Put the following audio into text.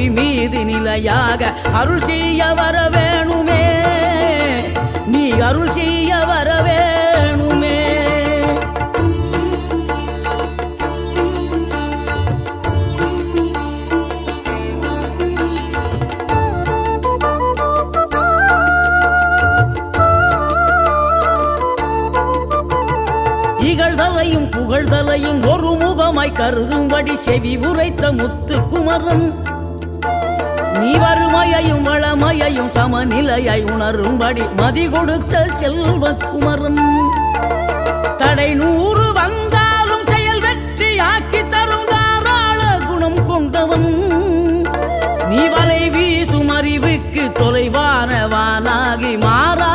புவி மீது நிலையாக அருள் செய்ய வர வேணுமே, நீ அருள் செய்ய வர வேணுமே. இகழ்தலையும் புகழ்தலையும் ஒரு முகமாய் கருதும்படி செவி உரைத்த முத்து குமரன், நீ வறுமையையும் வளமையையும் சமநிலையை உணரும்படி மதி கொடுத்த செல்வ குமரன். தடை 100 வந்தாலும் செயல் வெற்றி ஆக்கி தரும் தாராள குணம் கொண்டவன், நீ வலை வீசும் அறிவுக்கு தொலைவானவானாகி மாறா